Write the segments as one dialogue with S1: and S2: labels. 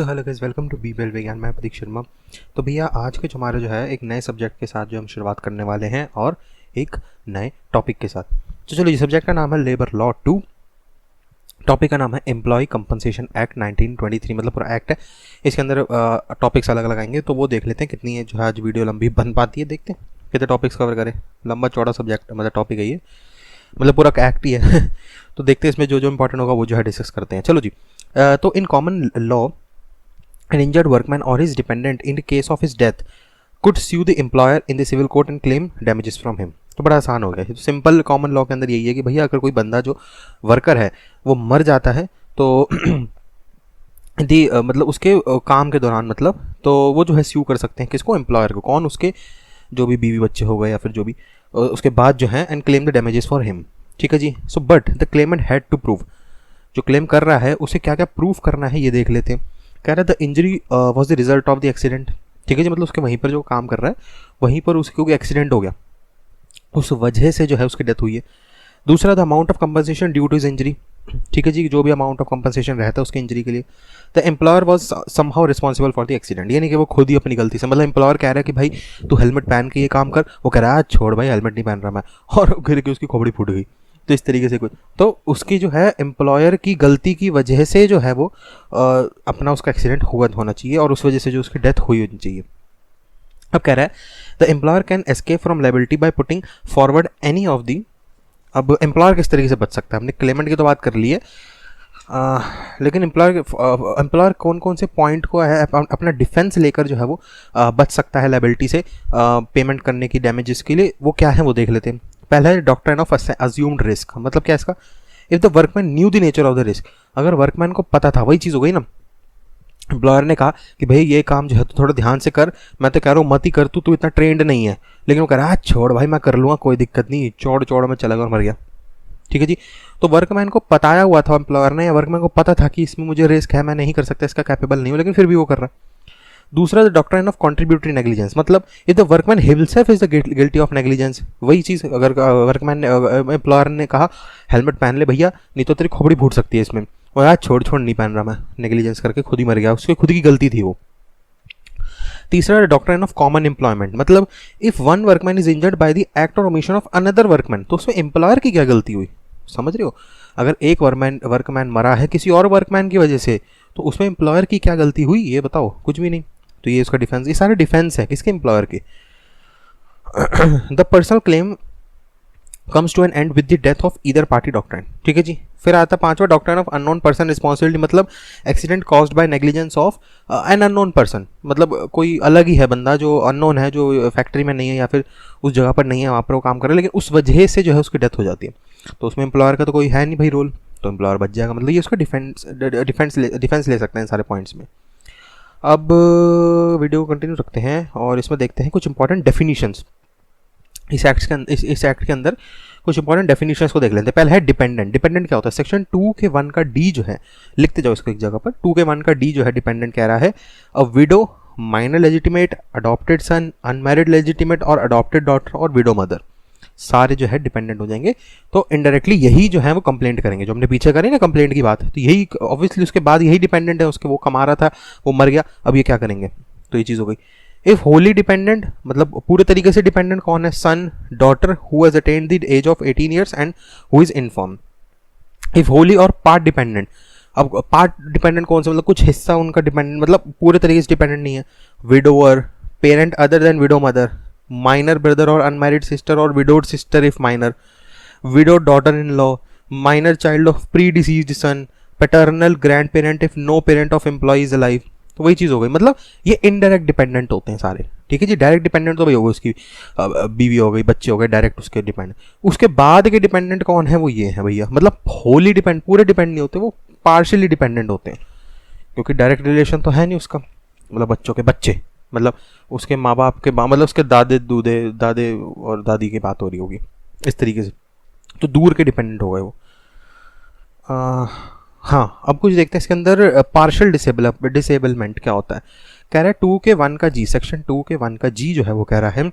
S1: So hello guys, welcome to be well Vigyan. मैं प्रदीप शर्मा। तो भैया आज के हमारा जो है एक नए सब्जेक्ट के साथ जो हम शुरुआत करने वाले हैं और एक नए टॉपिक के साथ। तो चलो, ये सब्जेक्ट का नाम है लेबर लॉ 2, टॉपिक का नाम है एम्प्लॉय कंपनसेशन एक्ट 1923। मतलब पूरा एक्ट है, इसके अंदर टॉपिक्स अलग अलग आएंगे। तो वो देख लेते हैं कितनी है जो है आज वीडियो लंबी बन पाती है। देखते हैं कितने टॉपिक्स कवर करें। लंबा चौड़ा सब्जेक्ट मतलब टॉपिक है ये, मतलब पूरा एक्ट ही है। तो देखते हैं इसमें जो जो इंपॉर्टेंट होगा वो जो है डिस्कस करते हैं। चलो जी। तो in common law an injured workman or his dependent in the case of his death could sue the employer in the civil court and claim damages from him। तो बड़ा आसान हो गया। तो सिंपल कॉमन लॉ के अंदर यही है कि भैया अगर कोई बंदा जो वर्कर है वो मर जाता है तो मतलब उसके काम के दौरान मतलब तो वो जो है स्यू कर सकते हैं किसको, एम्प्लॉयर को। कौन? उसके जो भी बीवी बच्चे हो गए या फिर जो भी उसके बाद जो है, and claim the damages for him. ठीक है जी। So but the claimant had to prove, जो क्लेम कर रहा है उसे क्या क्या प्रूफ करना है ये देख लेते हैं। कह रहा है the injury was the result of the accident. ठीक है जी। मतलब उसके वहीं पर जो काम कर रहा है वहीं पर उसके क्योंकि एक्सीडेंट हो गया, उस वजह से जो है उसकी डेथ हुई है। दूसरा, the amount of compensation due two is injury. ठीक है जी। जो भी अमाउंट ऑफ कंपनसेशन रहता है उसके इंजरी के लिए। The employer was somehow responsible for the accident, यानी कि वो खुद ही अपनी गलती से, मतलब एम्प्लॉयर कह रहा है कि भाई तू हेलमेट पहन के ये काम कर, वो कह रहा है छोड़ भाई हेलमेट नहीं पहन रहा मैं, और गिर के उसकी खोपड़ी फूट गई। तो इस तरीके से कुछ, तो उसकी जो है एम्प्लॉयर की गलती की वजह से जो है वो अपना उसका एक्सीडेंट होना चाहिए और उस वजह से जो उसकी डेथ हुई होनी चाहिए। अब कह रहा है the employer can escape from liability by putting forward any of the. अब एम्प्लॉयर किस तरीके से बच सकता है? हमने क्लेमेंट की तो बात कर ली है, लेकिन एम्प्लॉयर कौन कौन से पॉइंट को है अपना डिफेंस लेकर जो है वो बच सकता है लायबिलिटी से पेमेंट करने की डैमेजेस के लिए। वो क्या है वो देख लेते हैं। पहला है डॉक्ट्रिन ऑफ अज्यूम्ड रिस्क। मतलब क्या इसका? If the workman new the nature of the risk, अगर वर्कमैन को पता था, वही चीज़ हो गई ना, एम्प्लॉयर ने कहा कि भाई ये काम जो है तो थोड़ा ध्यान से कर, मैं तो कह रहा हूँ मत ही कर, तू इतना ट्रेंड नहीं है, लेकिन वो कह रहा है छोड़ भाई मैं कर लूँगा कोई दिक्कत नहीं, चौड़ चौड़ में चला गया और मर गया। ठीक है जी। तो वर्कमैन को बताया हुआ था एम्प्लॉयर ने, या वर्कमैन को पता था कि इसमें मुझे रिस्क है, मैं नहीं कर सकता, इसका कैपेबल नहीं हूँ, लेकिन फिर भी वो कर रहा है। दूसरा, the doctrine of contributory negligence. मतलब if the workman himself is the guilty of negligence. वही चीज़ अगर वर्कमैन एम्प्लॉयर ने कहा हेलमेट पहन ले भैया नहीं तो तेरी खोपड़ी फूट सकती है इसमें, और यार छोड़ नहीं पहन रहा मैं, नेग्लिजेंस करके खुद ही मर गया, उसकी खुद की गलती थी वो। तीसरा, डॉक्ट्रिन ऑफ कॉमन एम्प्लॉयमेंट। मतलब if one workman is injured by the act और ओमिशन ऑफ अनदर वर्कमैन, तो उसमें एम्प्लॉयर की क्या गलती हुई? समझ रहे हो? अगर एक वर्कमैन मरा है किसी और वर्कमैन की वजह से, तो उसमें एम्प्लॉयर की क्या गलती हुई ये बताओ? कुछ भी नहीं। तो ये उसका डिफेंस, ये सारे डिफेंस है किसके? एम्प्लॉयर के। The personal claim comes to an end with the death of either party doctrine. ठीक है जी। फिर आता पांचवा, doctrine of unknown person responsibility. मतलब accident caused by negligence of an unknown person. मतलब कोई अलग ही है बंदा जो अननोन है, जो फैक्ट्री में नहीं है या फिर उस जगह पर नहीं है, वहाँ पर वो काम कर रहा है, लेकिन उस वजह से जो है उसकी डेथ हो जाती है। तो उसमें एम्प्लॉयर का तो कोई है नहीं भाई रोल, तो एम्प्लॉयर बच जाएगा। मतलब ये उसका डिफेंस ले सकते हैं सारे पॉइंट्स में। अब वीडियो को कंटिन्यू रखते हैं और इसमें देखते हैं कुछ इंपॉर्टेंट डेफिनेशंस। इस एक्ट के अंदर कुछ इंपॉर्टेंट डेफिनेशंस को देख लेते हैं। पहला है डिपेंडेंट। डिपेंडेंट क्या होता है? सेक्शन 2 के 1 का डी जो है, लिखते जाओ इसको एक जगह पर। 2 के 1 का डी जो है डिपेंडेंट कह रहा है a widow, minor legitimate, adopted son, unmarried legitimate और अडॉप्टेड डॉटर और विडो मदर, सारे जो है डिपेंडेंट हो जाएंगे। तो इनडायरेक्टली यही जो है वो कंप्लेंट करेंगे, जो हमने पीछे करी ना कंप्लेंट की बात, तो यही ऑब्वियसली उसके बाद यही डिपेंडेंट है, उसके वो कमा रहा था वो मर गया, अब ये क्या करेंगे? तो ये चीज़ हो गई। इफ होली डिपेंडेंट, मतलब पूरे तरीके से डिपेंडेंट कौन है? Son, daughter who has attained the age of 18 years and who is infirm. If wholly or part dependent, अब पार्ट डिपेंडेंट कौन सा? मतलब कुछ हिस्सा उनका डिपेंडेंट, मतलब पूरे तरीके से डिपेंडेंट नहीं है। Widower, parent other than widow mother, minor brother और अनमैरिड सिस्टर और widowed sister if minor, widowed daughter in law, minor child of predeceased son, paternal grandparent if no parent of employee is alive. तो वही चीज़ हो गई। मतलब ये indirect dependent होते हैं सारे। ठीक है जी। डायरेक्ट डिपेंडेंट तो भाई हो गई उसकी बीवी हो गई, बच्चे हो गए, डायरेक्ट उसके डिपेंडेंट। उसके बाद के डिपेंडेंट कौन है? वो ये है भैया, मतलब होली डिपेंड, पूरे डिपेंड नहीं होते, वो पार्शियली डिपेंडेंट होते हैं, क्योंकि डायरेक्ट रिलेशन तो है नहीं उसका, मतलब बच्चों के बच्चे, मतलब उसके माँ बाप के मतलब उसके दादे और दादी की बात हो रही होगी इस तरीके से, तो दूर के डिपेंडेंट हो गए वो। हाँ, अब कुछ देखते हैं इसके अंदर पार्शियल डिसेबलमेंट क्या होता है। कह रहा है 2 के 1 का जी, सेक्शन 2 के 1 का जी जो है वो कह रहा है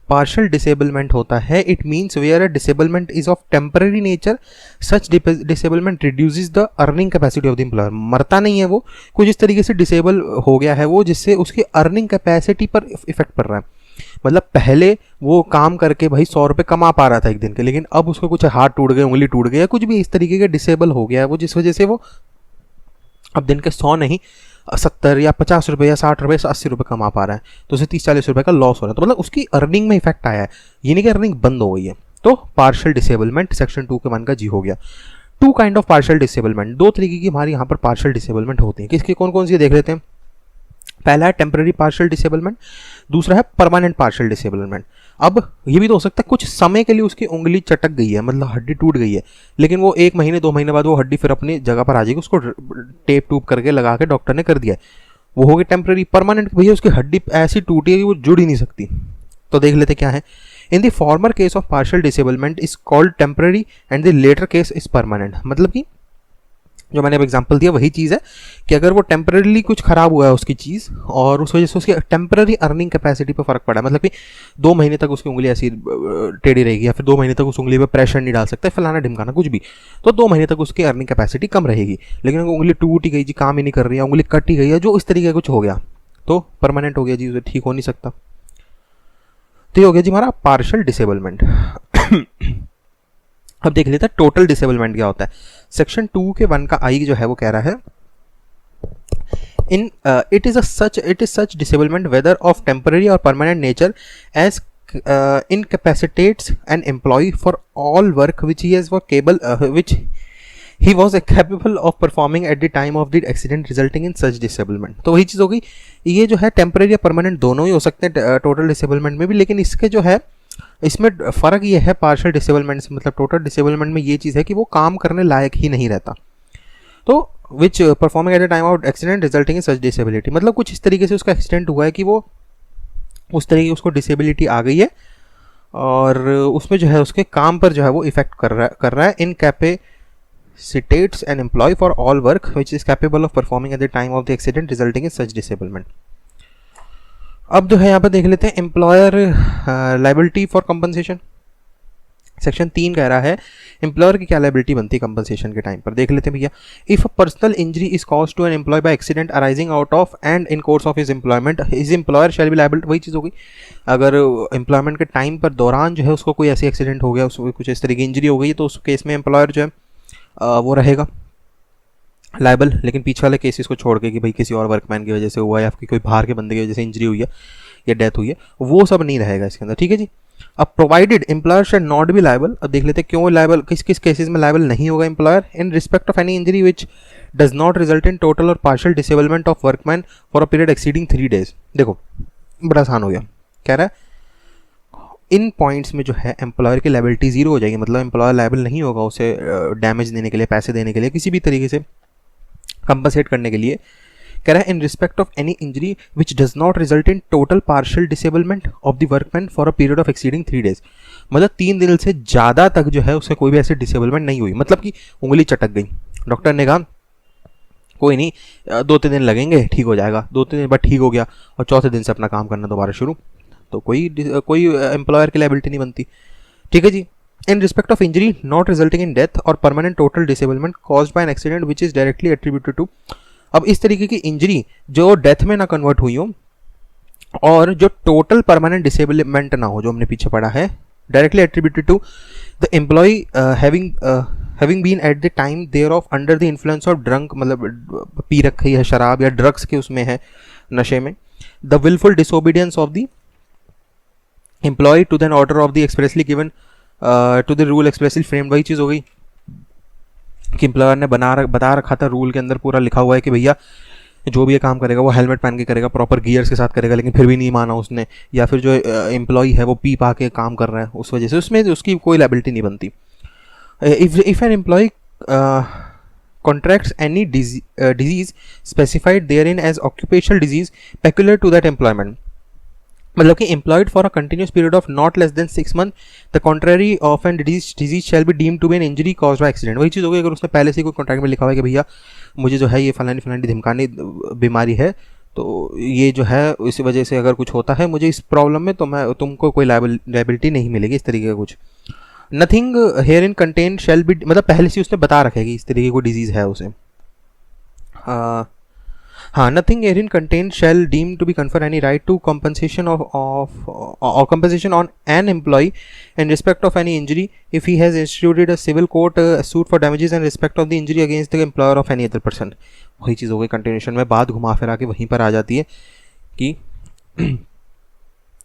S1: पार्शियल डिसेबलमेंट होता है it means where a disablement is of temporary nature such disablement reduces the earning capacity of the employer. मरता नहीं है वो, कुछ इस तरीके से डिसेबल हो गया है वो जिससे उसकी अर्निंग कैपेसिटी पर इफेक्ट पड़ रहा है। मतलब पहले वो काम करके भाई 100 रुपये कमा पा रहा था एक दिन के, लेकिन अब उसको कुछ हाथ टूट गए, उंगली टूट गई या कुछ भी इस तरीके का डिसेबल हो गया है वो, जिस वजह से वो अब दिन के 100 नहीं 70 या 50 रुपये या 60 रुपये 80 रुपये कमा पा रहा है, तो उसे 30-40 रुपये का लॉस हो रहा है। तो मतलब उसकी अर्निंग में इफेक्ट आया है, ये नहीं कि अर्निंग बंद हो गई है। तो पार्शियल डिसेबलमेंट सेक्शन 2 के 1 का जी हो गया। 2 काइंड ऑफ पार्शियल डिसेबलमेंट, 2 तरीके की हमारे यहाँ पर पार्शियल डिसेबलमेंट होती हैं। किसकी कौन कौन सी देख लेते हैं। पहला है टेम्पररी पार्शियल डिसेबलमेंट, दूसरा है परमानेंट पार्शियल डिसेबलमेंट। अब ये भी तो हो सकता है कुछ समय के लिए उसकी उंगली चटक गई है, मतलब हड्डी टूट गई है, लेकिन वो 1 महीने 2 महीने बाद वो हड्डी फिर अपनी जगह पर आ जाएगी, उसको टेप टूप करके लगा के डॉक्टर ने कर दिया, वो हो गई टेम्पररी। परमानेंट भैया उसकी हड्डी ऐसी टूटी है कि वो जुड़ ही नहीं सकती। तो देख लेते क्या है। In the former case of partial disablement is called temporary and the latter case is permanent. मतलब कि जो मैंने अब एग्जांपल दिया वही चीज़ है कि अगर वो टेम्पररीली कुछ खराब हुआ है उसकी चीज़ और उस वजह से उसकी टेम्पररी अर्निंग कैपेसिटी पर फर्क पड़ा है, मतलब कि 2 महीने तक उसकी उंगली ऐसी टेढ़ी रहेगी या फिर 2 महीने तक उस उंगली पे प्रेशर नहीं डाल सकता, फलाना ढिमकाना कुछ भी, तो 2 महीने तक उसकी अर्निंग कैपेसिटी कम रहेगी। लेकिन अगर उंगली टूट ही गई जी, काम ही नहीं कर रही है, उंगली कट ही गई है, जो इस तरीके का कुछ हो गया तो परमानेंट हो गया जी, उसे ठीक हो नहीं सकता। तो ये हो गया जी हमारा पार्शियल डिसेबलमेंट। अब देख लेते हैं टोटल डिसेबलमेंट क्या होता है। सेक्शन 2 के 1 का आई जो है वो कह रहा है it is such disablement whether of temporary or permanent nature as incapacitates an employee for all work which he was capable of performing at the time of the accident resulting in such disablement। तो वही चीज़ होगी, ये जो है temporary या permanent दोनों ही हो सकते हैं टोटल डिसेबलमेंट में भी, लेकिन इसके जो है इसमें फ़र्क ये है पार्शियल डिसेबलमेंट से, मतलब टोटल डिसेबलमेंट में ये चीज़ है कि वो काम करने लायक ही नहीं रहता। तो which performing at the time of accident resulting in such disability, मतलब कुछ इस तरीके से उसका एक्सीडेंट हुआ है कि वो उस तरीके की उसको डिसेबिलिटी आ गई है और उसमें जो है उसके काम पर जो है वो इफेक्ट कर रहा है। incapacitates an employee for all work which is capable of performing at the time of the accident resulting in such disablement। अब जो है यहाँ पर देख लेते हैं employer liability for compensation. Section 3 कह रहा है एम्प्लॉयर की क्या लाइबिलिटी बनती है कंपनसेशन के टाइम पर। देख लेते हैं भैया। If a personal injury is cause to an employee by accident arising out of and in course of his employment his employer shall be liable. वही चीज़ हो गई, अगर एम्प्लॉयमेंट के टाइम पर दौरान जो है उसको कोई ऐसी एक्सीडेंट हो गया, उसको कुछ इस तरह की इंजरी हो गई, तो उस केस में एम्प्लॉयर जो है वो रहेगा लाइबल। लेकिन पीछे वाले केसेस को छोड़ के कि भाई किसी और वर्कमैन की वजह से हुआ या फिर कोई बाहर के बंदे की वजह से इंजरी हुई है या डेथ हुई है, वो सब नहीं रहेगा इसके अंदर। ठीक है जी। अब provided employer shall not be liable. अब देख लेते हैं क्यों लाइबल, किस किस केसेस में लाइबल नहीं होगा employer. In respect of any injury which does not result in total or partial disablement of workman for a period exceeding 3 days। देखो बड़ा आसान हो गया, कह रहा है इन पॉइंट्स में जो है एम्प्लॉयर की लाइबिलिटी 0 हो जाएगी, मतलब एम्प्लॉयर लाइबल नहीं होगा उसे डैमेज देने के लिए, पैसे देने के लिए, किसी भी तरीके से कंपनसेट करने के लिए। कह रहा है इन respect of any injury which does not result in total partial disablement of the workman for a period of exceeding 3 days। मतलब 3 दिन से ज़्यादा तक जो है उससे कोई भी ऐसी डिसेबलमेंट नहीं हुई, मतलब कि उंगली चटक गई, डॉक्टर ने कहा कोई नहीं 2-3 दिन लगेंगे ठीक हो जाएगा, 2-3 दिन बाद ठीक हो गया और चौथे दिन से अपना काम करना दोबारा शुरू, तो कोई एम्प्लॉयर की लायबिलिटी नहीं बनती। ठीक है जी। In respect of injury not resulting in death or permanent total disablement caused by an accident which is directly attributed to. अब इस तरीके की इंजरी जो डेथ में ना कन्वर्ट हुई हो और जो टोटल परमानेंट डिसेबलमेंट ना हो, जो हमने पीछे पढ़ा है, directly attributed to the employee having been at the time thereof under the influence of drunk, मतलब पी रखी है शराब या ड्रग्स के उसमें है, नशे में। The wilful disobedience of the employee to than order of the expressly given to the rule expressly framed. वही चीज़ हो गई कि एम्प्लॉयर ने बता रखा था, रूल के अंदर पूरा लिखा हुआ है कि भैया जो भी ये काम करेगा वो हेलमेट पहन के करेगा, प्रॉपर गियर्स के साथ करेगा, लेकिन फिर भी नहीं माना उसने, या फिर जो एम्प्लॉय है वो पी पा के काम कर रहा है, उस वजह से उसमें उसकी कोई लायबिलिटी नहीं बनती। If an employee contracts any disease specified there in as occupational disease peculiar to that employment, मतलब कि employed for a continuous period of not less than 6 months the contrary of an disease shall be deemed to be an injury caused by accident. वही चीज़ हो गई, अगर उसने पहले से कोई कॉन्ट्रैक्ट में लिखा हुआ है कि भैया मुझे जो है ये फलानी धमकानी बीमारी है, तो ये जो है इसी वजह से अगर कुछ होता है मुझे इस प्रॉब्लम में, तो मैं तुमको कोई लाइबिलिटी नहीं मिलेगी इस तरीके का कुछ। Nothing here in contain shall be, मतलब पहले से उसने बता रखा है कि इस तरीके की कोई डिजीज़ है उसे। हाँ, nothing herein contain shall deem to be confer any right to compensation or compensation on an employee in respect of any injury if he has instituted a civil court suit for damages in respect of the injury against the employer of any other person। वही चीज़ हो गई continuation में, बात घुमा फिरा के वहीं पर आ जाती है कि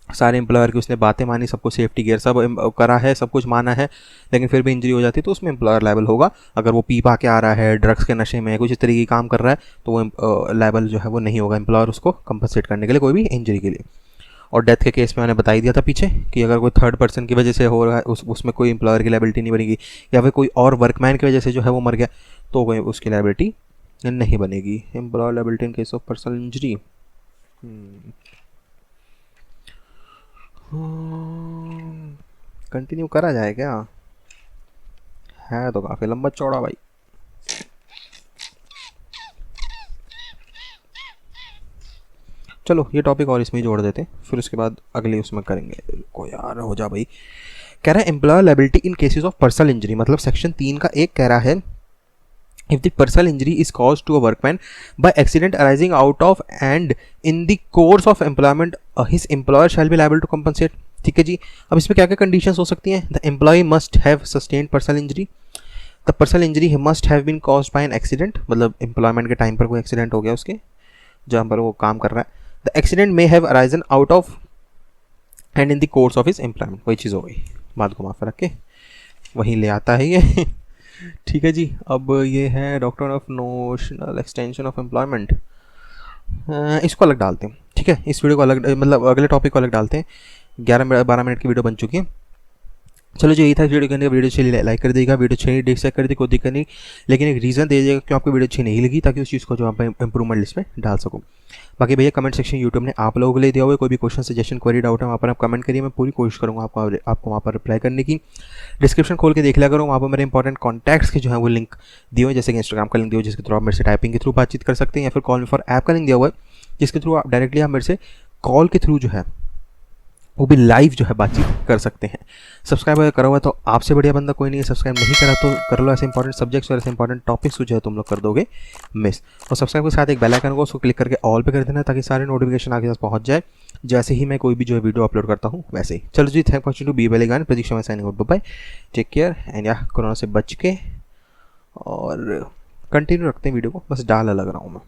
S1: सारे एम्प्लॉयर की उसने बातें मानी, सबको सेफ्टी गियर सब करा है, सब कुछ माना है, लेकिन फिर भी इंजरी हो जाती है तो उसमें एम्प्लॉयर लायबल होगा। अगर वो पी पा के आ रहा है, ड्रग्स के नशे में कुछ इस तरीके की काम कर रहा है, तो वो लायबल जो है वो नहीं होगा एम्प्लॉयर उसको कंपनसेट करने के लिए कोई भी इंजरी के लिए। और डेथ के केस में मैंने बता ही दिया था पीछे कि अगर कोई थर्ड पर्सन की वजह से हो रहा है उसमें कोई एम्प्लॉयर की लायबिलिटी नहीं बनेगी, या फिर कोई और वर्कमैन की वजह से जो है वो मर गया तो कोई उसकी लायबिलिटी नहीं बनेगी। Employer liability in case of personal injury. Continue करा जाए क्या? है तो काफ़ी लंबा चौड़ा भाई। चलो ये टॉपिक और इसमें जोड़ देते हैं, फिर उसके बाद अगले उसमें करेंगे। को यार हो जा भाई। कह रहा है employer liability in cases of personal injury, मतलब सेक्शन 3 का एक कह रहा है if the personal injury is caused to a workman by accident arising out of and in the course of employment his employer shall be liable to compensate। ठीक है जी। अब इसमें क्या क्या कंडीशंस हो सकती हैं? The employee must have sustained personal injury, the personal injury must have been caused by an accident, मतलब एम्प्लॉयमेंट के टाइम पर कोई एक्सीडेंट हो गया उसके जहाँ पर वो काम कर रहा है। The accident may have arisen out of and in the course of his employment. वही चीज़ हो गई, बात घुमा फिर रख के वहीं ले आता है ये। ठीक है जी। अब ये है doctor of notional extension of employment, इसको अलग डालते हैं। ठीक है, इस वीडियो को अलग, मतलब अगले टॉपिक को अलग डालते हैं। 12 मिनट की वीडियो बन चुकी है। चलो जो यही था वीडियो करने का। वीडियो अच्छी लाइक कर देगा, वीडियो अच्छी डिसलाइक कर दी, कोई दिक्कत नहीं, लेकिन एक रीज़न दे दीजिएगा क्यों आपको वीडियो अच्छी नहीं लगी, ताकि उस चीज़ को जो आप इंप्रूवमेंट लिस्ट में डाल सकूँ। बाकी भैया कमेंट सेक्शन यूट्यूब ने आप लोगों के लिए दिया हुआ है, कोई भी क्वेश्चन सजेशन क्वेरी डाउट है वहाँ पर आप कमेंट करिए, मैं पूरी कोशिश करूँगा आपको वहाँ पर रिप्लाई करने की। डिस्क्रिप्शन खोल के देख लिया करो, वहाँ पर मेरे इंपॉर्टेंट कॉन्टैक्ट्स के जो है वो लिंक दिए हुए, जैसे कि इंस्टाग्राम का लिंक दिया हुआ जिसके थ्रू आप मेरे से टाइपिंग के थ्रू बातचीत कर सकते हैं, या फिर कॉल फॉर ऐप का लिंक दिया हुआ है जिसके थ्रू आप डायरेक्टली आप मेरे से कॉल के थ्रू जो है वो भी लाइव जो है बातचीत कर सकते हैं। सब्सक्राइब अगर करा हुआ है तो आपसे बढ़िया बंदा कोई नहीं है, सब्सक्राइब नहीं करा तो कर लो। ऐसे इंपॉर्टेंट सब्जेक्ट्स और ऐसे इंपॉर्टेंट टॉपिक्स जो है तुम लोग कर दोगे मिस। और सब्सक्राइब के साथ एक बेल आइकन को उसको क्लिक करके ऑल पे कर देना, ताकि सारे नोटिफिकेशन आपके पास पहुंच जाए जैसे ही मैं कोई भी जो है वीडियो अपलोड करता हूँ वैसे ही। चलो जी, thank you to be well gone, Pratiksha में signing out, bye, take care and या कोरोना से बच के। और कंटिन्यू रखते हैं वीडियो को, बस डाल लग रहा हूँ मैं।